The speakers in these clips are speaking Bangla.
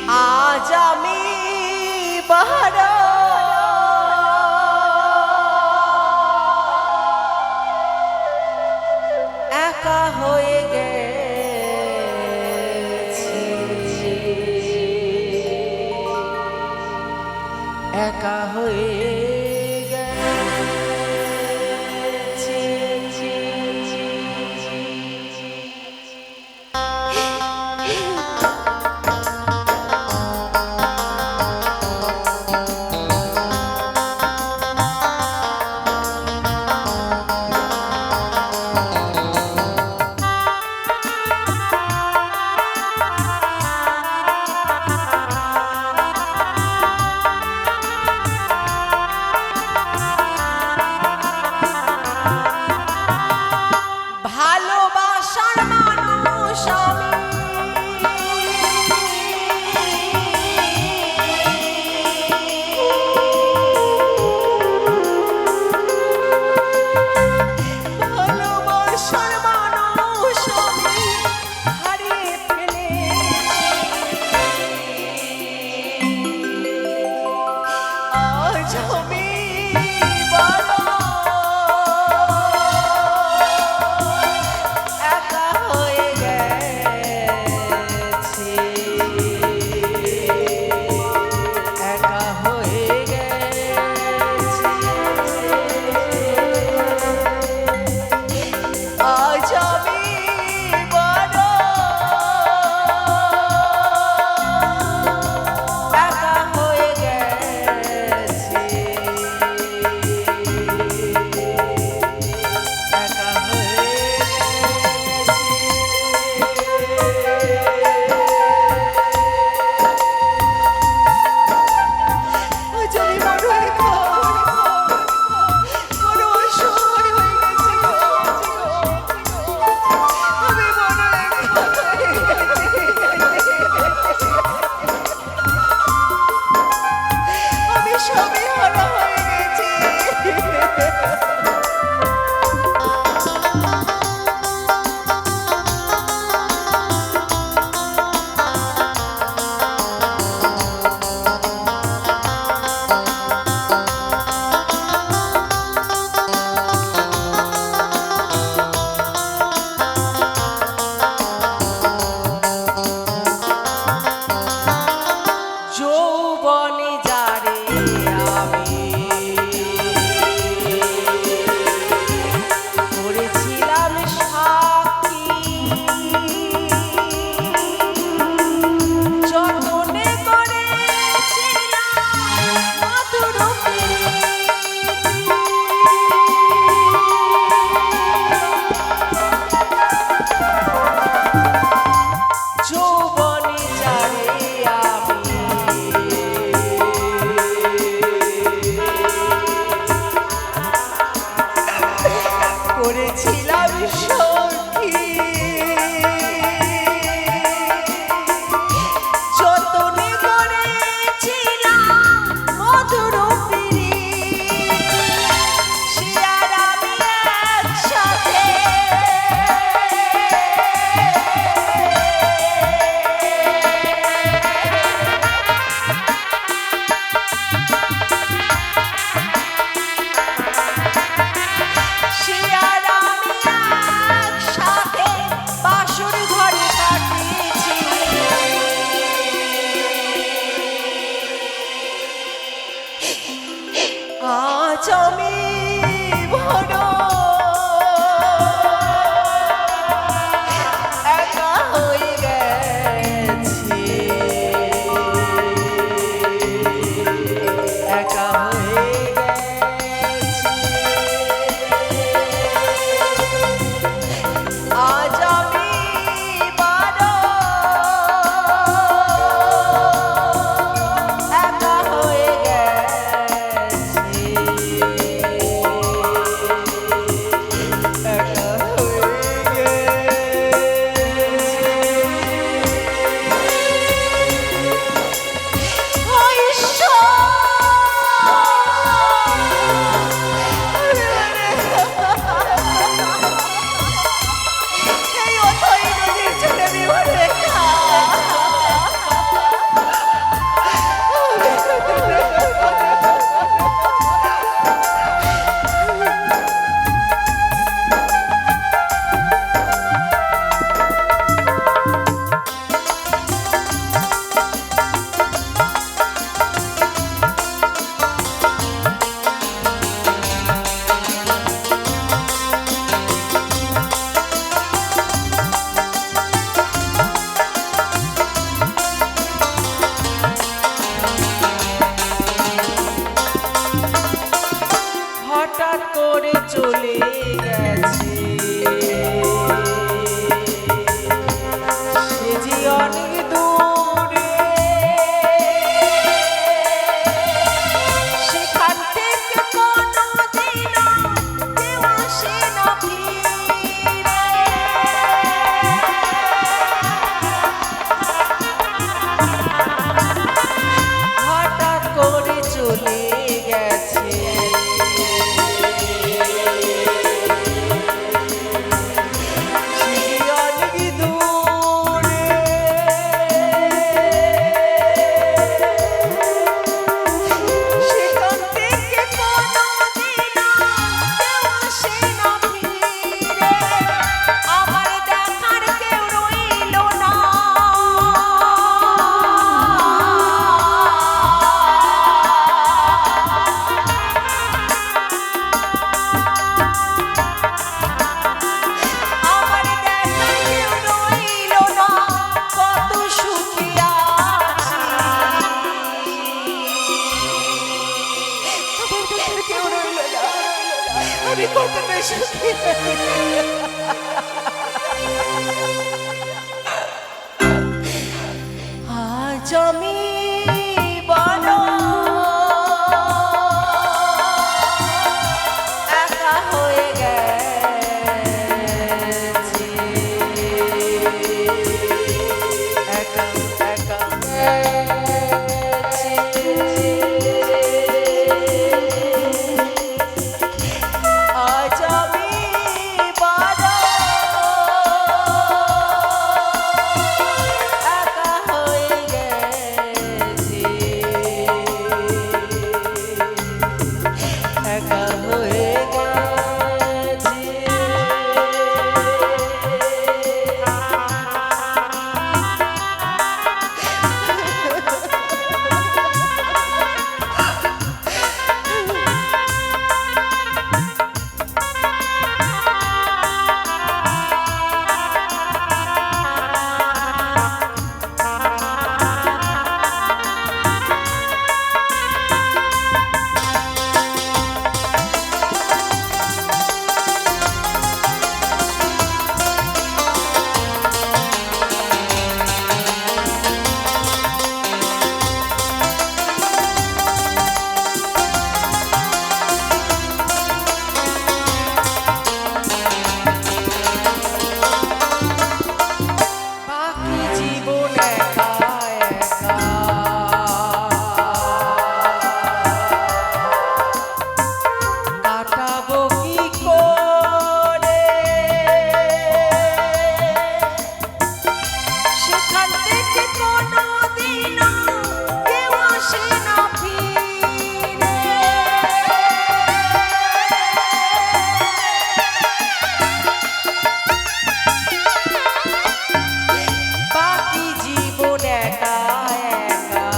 আজ আমি বড় একা হয়ে গেছি, একা হয়ে সুখী আজ আমি বড় একা হয়ে গেছি একা একা আজ আমি বড় একা হয়ে গেছি একা হয়ে গেছি বাকি জীবন একা একা কাটাবো কি করে সেখান থেকে কোনোদিনও কেউ আসে না ফিরে বাকি জীবন একা একা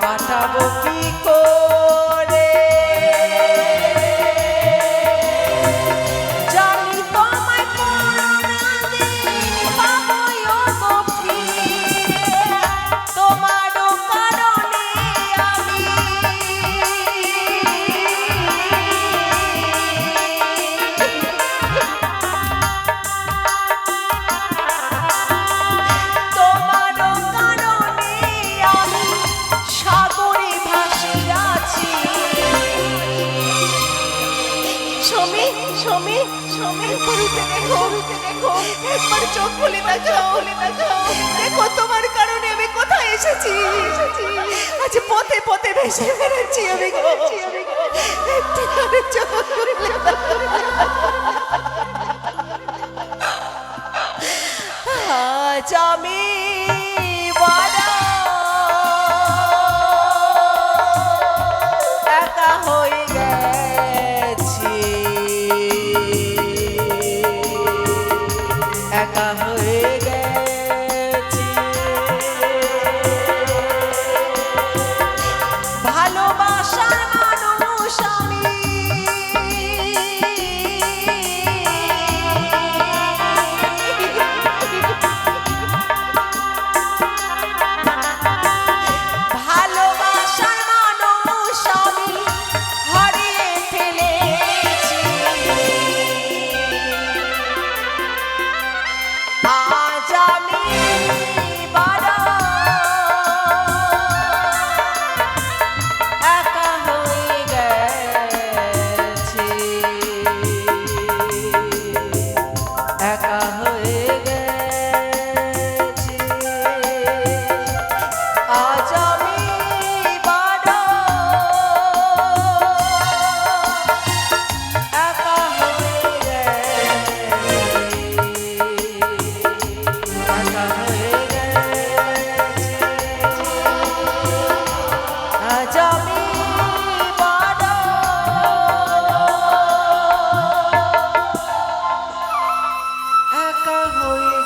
কাটাবো কি করে জানি তোমায় কোনোদিন পাবোই গো ফিরে তোমারও কারণে আমি তোমারও কারণে আমি সাগরে ভাসে আছি সমী সমী সমী ঘুরিতে দেখো একবার চোখ খুলে দেখাও দেখো তোমার কারণে আমি কোথায় এসেছি আজ পথে পথে ভেসে বেড়াচ্ছি আমি গো একটুখানি চোখ খুলে দেখাও। আজ আমি বড় একা হয়ে গেছি একা হয়ে গেছি ভালোবাসার মানুষ আমি ভালোবাসার মানুষ আমি হারিয়ে ফেলেছি আজ আমি বড় একা হয়ে গেছি একা হয়ে গেছি আজ আমি বড় একা হয়ে গেছি একা হয়ে গেছি আজ আমি বড় একা হয়ে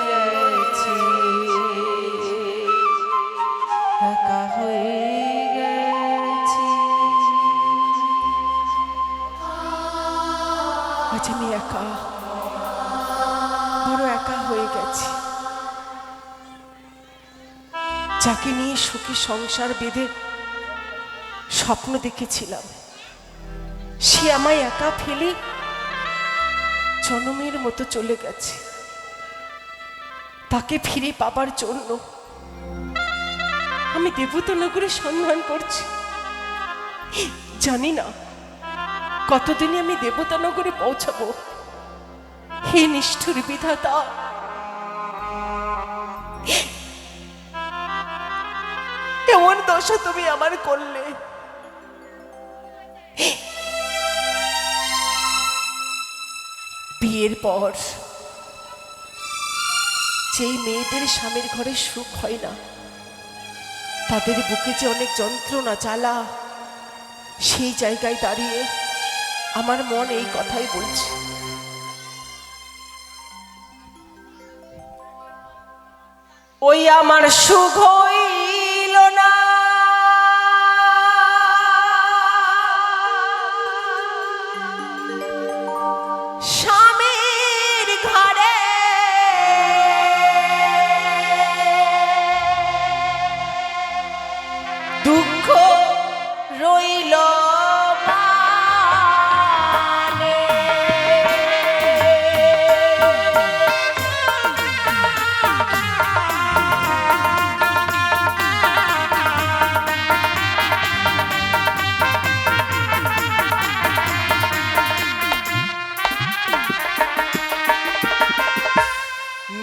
গেছি একা হয়ে গেছি আজ আমি একা বড় একা হয়ে গেছি যাকে নিয়ে সুখী সংসার বেঁধে স্বপ্ন দেখেছিলাম সে আমায় একা ফেলে জনমের মতো চলে গেছে। তাকে ফিরে পাবার জন্য আমি দেবতা নগরে সন্ধান করছি। জানি না কতদিনে আমি দেবতা নগরে পৌঁছাবো। হে নিষ্ঠুর বিধাতা, এমন দশা তুমি আমার করলে। বিয়ের পর যেই মেয়েদের স্বামীর ঘরে সুখ হয় না, তাদের বুকে যে অনেক যন্ত্রণা জ্বালা, সেই জায়গায় দাঁড়িয়ে আমার মন এই কথাই বলছে। ওই আমার সুখ হইল না, স্বামীর ঘরে দুঃখ রইল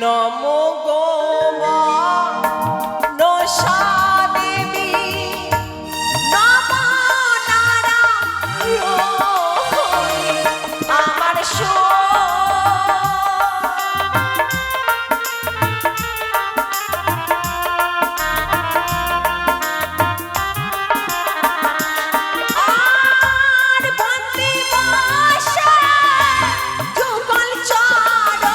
নমো গো মনসা দেবী, নমো নারায়ণ, আমার আর বন্দী বসে যুগল চরণ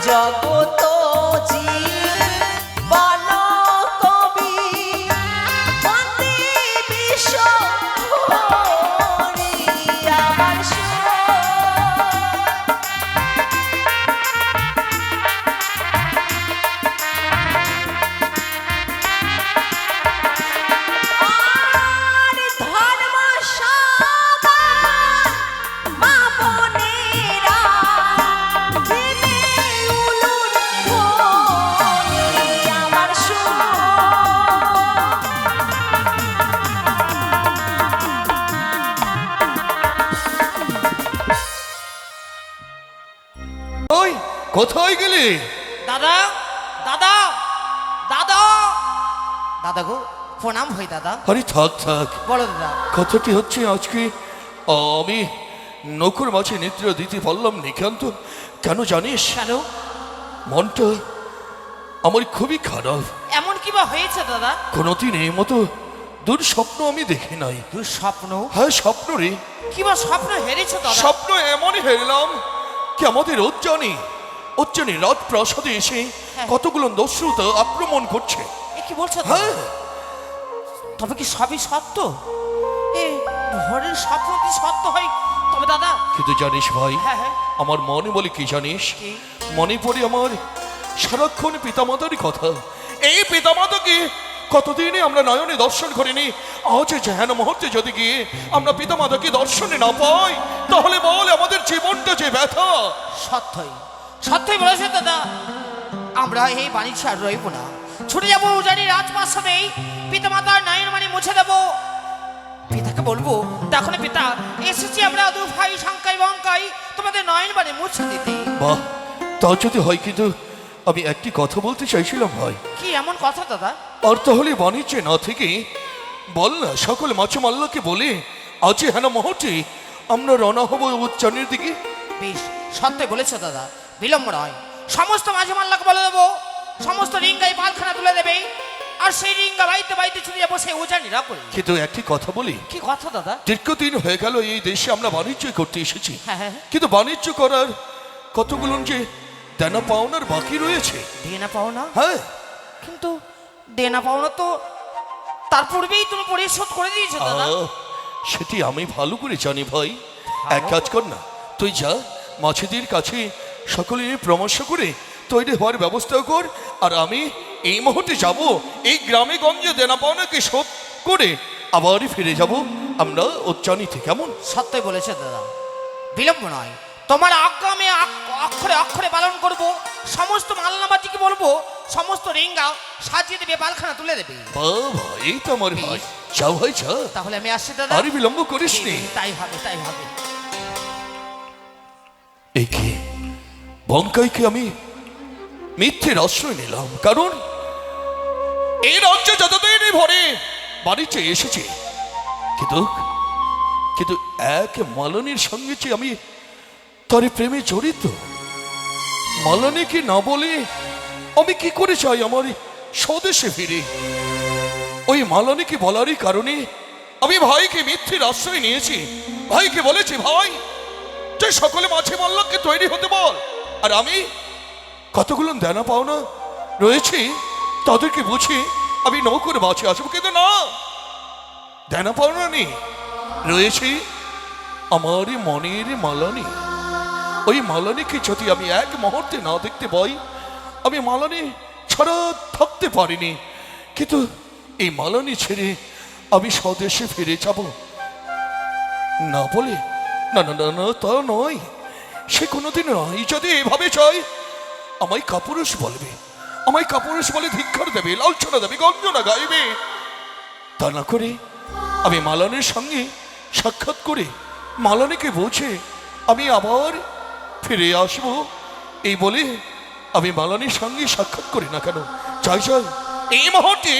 জগত জীবন কবি বন্দে বিশ্ব হরি আমার আর ধর্ম সবার মা বোনেরা কোথায় গেলি? দাদা দাদা দাদা দাদা গো, প্রণাম হই দাদা। আরে থাক থাক, বলো দাদা। কথাটি হচ্ছে আজকে আমি নকুর মাঝে নিদ্রা দিতে পারলাম নিকান্ত। কেন জানিস? কেন? মনটা আমার খুবই খারাপ। এমন কি বা হয়েছে দাদা? কোনোদিন এই মতো দুঃস্বপ্ন আমি দেখি নাই। দুঃস্বপ্ন? হ্যাঁ স্বপ্ন রে, কি বা স্বপ্ন হেরেছে দাদা? স্বপ্ন এমনই হেরলাম কি আমাদের উজ্জয়নী রাজপ্রাসাদে এসে হ্যাঁ। কতগুলো দস্যুতা আক্রমণ করছে। এ কি বলছো দাদা? হ্যাঁ তবে কি সবই সত্য? এ ভোরের স্বপ্ন কি সত্য হয়? তবে দাদা, কিন্তু জানিস ভাই, হ্যাঁ হ্যাঁ, আমার মনে বলে কি জানিস, কি? মনে পড়ে আমার সারাক্ষণ পিতামাতারই কথা। এই পিতামাতাকে কতদিনে আমরা নয়নে দর্শন করিনি। আজ যেন মুহূর্তে যদি গিয়ে আমরা পিতামাতাকে দর্শনে না পাই, তাহলে বল আমাদের জীবনটা যে ব্যথা। সত্যই সত্যই বলেছে দাদা। আমরা এই বাণিজ্য আর রইব না, ছুটে যাবো উজানি রাজপ্রাসাদে, পিতামাতার নয়ন মানে মুছে দেবো। পিতাকে বলবো, দেখো না পিতা, এসেছি আমরা দু ভাই শঙ্কাই বঙ্কাই তোমাদের নয়ন মানে মুছে দিতে। বাহ, তা যদি হয়, কিন্তু আমি একটি কথা বলতে চাইছিলাম ভাই। কি এমন কথা দাদা? আর তাহলে বাণিজ্যে না থেকে বল না সকল মাছমাল্লাকে বলে আজ হেন মুহূর্তে আমরা রওনা হব উচ্চারণের দিকে। বেশ, সত্যি বলেছো দাদা, বিলম্ব নয়। সমস্ত মাঝে মাল্লাকে বলে দেবো, সমস্ত রিঙ্গাই পালখানা তুলে দেবে, আর সেই রিঙ্গা বাইতে বাইতে ছুটে যাবো সেই উজানিরা করে। কিন্তু একটি কথা বলি, কি কথা দাদা? দীর্ঘদিন হয়ে গেল এই দেশে আমরা বাণিজ্য করতে এসেছি, হ্যাঁ হ্যাঁ, কিন্তু বাণিজ্য করার কতগুলো যে দেনা পাওনার বাকি রয়েছে। দেনা পাওনা? হ্যাঁ, কিন্তু দেনা পাওনা তো তার পূর্বেই তুমি পরিশোধ করে দিয়েছো দাদা। সেটি আমি ভালো করে জানি ভাই। এক কাজ কর না, তুই যা মাছেদের কাছে সকলে পরামর্শ করে তৈরি হওয়ার ব্যবস্থা কর, আর আমি এই মুহূর্তে যাব এই গ্রামে গঞ্জে দেনা পাওনাকে শোধ করে আবারই ফিরে যাব আমরা উচ্চানিতে। কেমন? সত্যই বলেছে দাদা, বিলম্ব নয়। তোমার আজ্ঞা আমি অক্ষরে অক্ষরে পালন করব। সমস্ত মাল্লামাটিকে বলবো সমস্ত রিঙ্গা সাজিয়ে দেবে, পালখানা তুলে দেবে। বাবা, এই তো আমার ভাই। যাও ভাই যা, তাহলে আমি আসছি দাদা। আরে বিলম্ব করিস নি। তাই হবে, তাই হবে। একে বঙ্কাইকে আমি মিথ্যের আশ্রয় নিলাম, কারণ এই রাজ্য যতদিনই ভরে বাড়িতে এসেছে, কিন্তু কিন্তু এক মালনীর সঙ্গে যে আমি তার প্রেমে জড়িত, মালনীকে না বলে আমি কি করে চাই আমার স্বদেশে ফিরে। ওই মালনীকে বলারই কারণে আমি ভাইকে মিথ্যের আশ্রয় নিয়েছি। ভাইকে বলেছি, ভাই তুই সকলে মাছে মাল্লাকে তৈরি হতে বল, আর আমি কতগুলো দেনা পাওনা রয়েছে তাদেরকে বুঝে আমি নৌকরে মাছে আসবো। কিন্তু না, দেনা পাওনা নেই, রয়েছে আমার মনের মালানি। ওই মালানিকে যদি আমি এক মুহূর্তে না দেখতে পাই, আমি মালানি ছাড়া থাকতে পারিনি। কিন্তু এই মালানি ছেড়ে আমি স্বদেশে ফিরে যাব না বলে, না না না না, তা নয়। সে কোনোদিন নয়। যদি এভাবে চাই, আমায় কাপুরুষ বলবে, আমায় কাপুরুষ বলে ধিক্কার দেবে, লাঞ্ছনা দেবে, গঞ্জনা গাইবে। তা না করে আমি মালানির সঙ্গে সাক্ষাৎ করে মালানিকে বলছে আমি আবার ফিরে আসব, এই বলে আমি মালানির সঙ্গে সাক্ষাৎ করি না কেন, চাই চাই এই মুহূর্তে